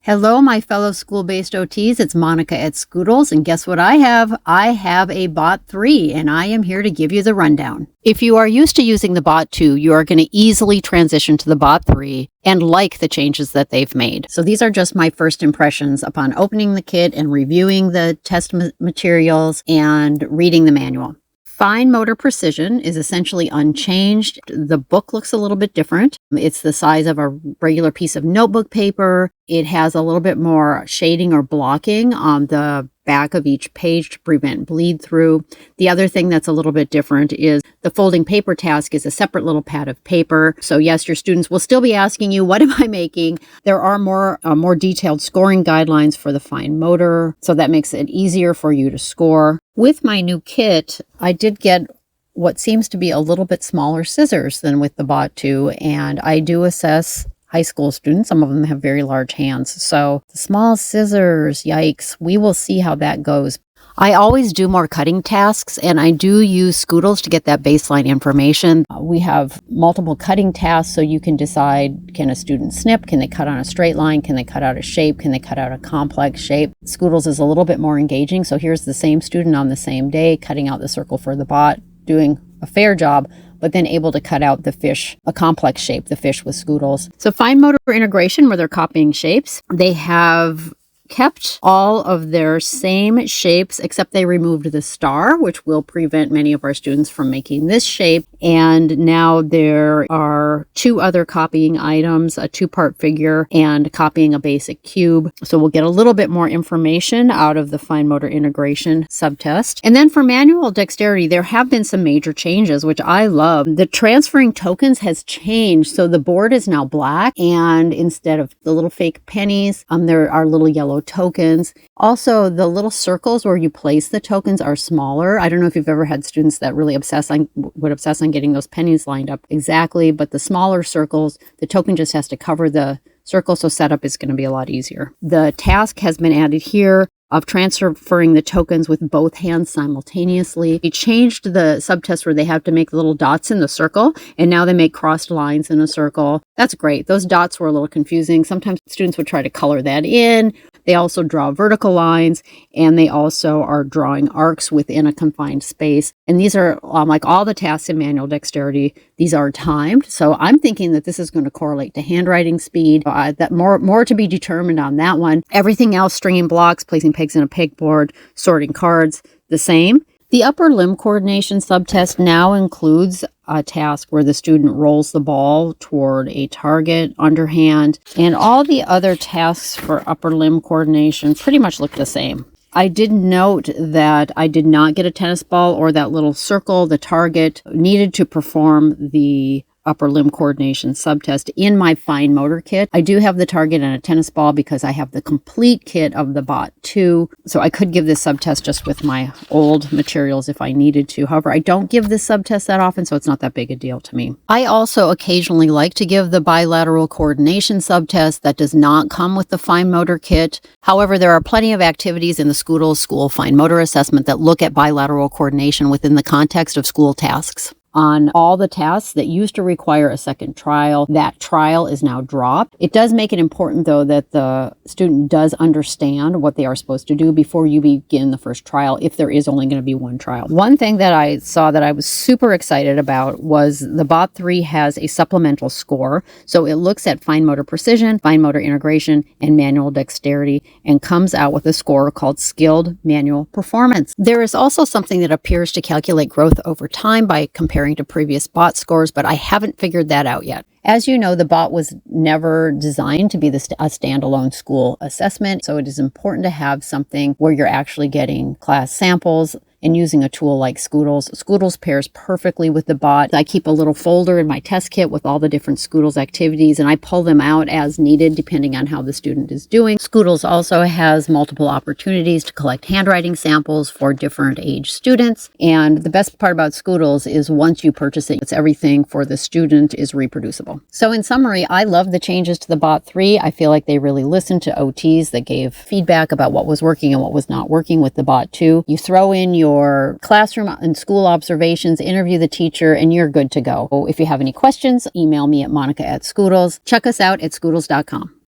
Hello, my fellow school-based OTs. It's Monica at Schoodles, and guess what I have? I have a BOT3, and I am here to give you the rundown. If you are used to using the BOT2, you are going to easily transition to the BOT3 and like the changes that they've made. So these are just my first impressions upon opening the kit and reviewing the test materials and reading the manual. Fine motor precision is essentially unchanged. The book looks a little bit different. It's the size of a regular piece of notebook paper. It has a little bit more shading or blocking on the back of each page to prevent bleed through. The other thing that's a little bit different is the folding paper task is a separate little pad of paper. So yes, your students will still be asking you, what am I making? There are more detailed scoring guidelines for the fine motor, so that makes it easier for you to score. With my new kit, I did get what seems to be a little bit smaller scissors than with the BOT2, and I do assess high school students. Some of them have very large hands. So the small scissors, yikes, we will see how that goes. I always do more cutting tasks, and I do use Schoodles to get that baseline information. We have multiple cutting tasks, so you can decide, can a student snip? Can they cut on a straight line? Can they cut out a shape? Can they cut out a complex shape? Schoodles is a little bit more engaging. So here's the same student on the same day, cutting out the circle for the bot, doing a fair job, but then able to cut out the fish, a complex shape, the fish with Schoodles. So fine motor integration, where they're copying shapes, they have kept all of their same shapes, except they removed the star, which will prevent many of our students from making this shape. And now there are two other copying items, a two-part figure and copying a basic cube. So we'll get a little bit more information out of the fine motor integration subtest. And then for manual dexterity, there have been some major changes, which I love. The transferring tokens has changed. So the board is now black, and instead of the little fake pennies, there are little yellow tokens. Also, the little circles where you place the tokens are smaller. I don't know if you've ever had students that really would obsess on getting those pennies lined up exactly, but the smaller circles, the token just has to cover the circle, so setup is going to be a lot easier. The task has been added here of transferring the tokens with both hands simultaneously. We changed the subtest where they have to make little dots in the circle, and now they make crossed lines in a circle. That's great. Those dots were a little confusing. Sometimes students would try to color that in. They also draw vertical lines, and they also are drawing arcs within a confined space. And these are, like all the tasks in manual dexterity, these are timed. So I'm thinking that this is going to correlate to handwriting speed. That more to be determined on that one. Everything else, stringing blocks, placing pegs in a pegboard, sorting cards, the same. The upper limb coordination subtest now includes a task where the student rolls the ball toward a target underhand, and all the other tasks for upper limb coordination pretty much look the same. I did note that I did not get a tennis ball or that little circle, the target, needed to perform the upper limb coordination subtest in my fine motor kit. I do have the target and a tennis ball because I have the complete kit of the BOT2. So I could give this subtest just with my old materials if I needed to. However, I don't give this subtest that often, so it's not that big a deal to me. I also occasionally like to give the bilateral coordination subtest that does not come with the fine motor kit. However, there are plenty of activities in the Schoodles School Fine Motor Assessment that look at bilateral coordination within the context of school tasks. On all the tasks that used to require a second trial, that trial is now dropped. It does make it important, though, that the student does understand what they are supposed to do before you begin the first trial, if there is only going to be one trial. One thing that I saw that I was super excited about was the BOT3 has a supplemental score. So it looks at fine motor precision, fine motor integration, and manual dexterity, and comes out with a score called skilled manual performance. There is also something that appears to calculate growth over time by comparing to previous BOT scores, but I haven't figured that out yet. As you know, the BOT was never designed to be a standalone school assessment, so it is important to have something where you're actually getting class samples and using a tool like Schoodles. Schoodles pairs perfectly with the BOT. I keep a little folder in my test kit with all the different Schoodles activities, and I pull them out as needed depending on how the student is doing. Schoodles also has multiple opportunities to collect handwriting samples for different age students. And the best part about Schoodles is once you purchase it, it's everything for the student is reproducible. So in summary, I love the changes to the BOT3. I feel like they really listened to OTs that gave feedback about what was working and what was not working with the BOT2. You throw in your classroom and school observations, interview the teacher, and you're good to go. If you have any questions, email me at Monica at Schoodles. Check us out at Schoodles.com.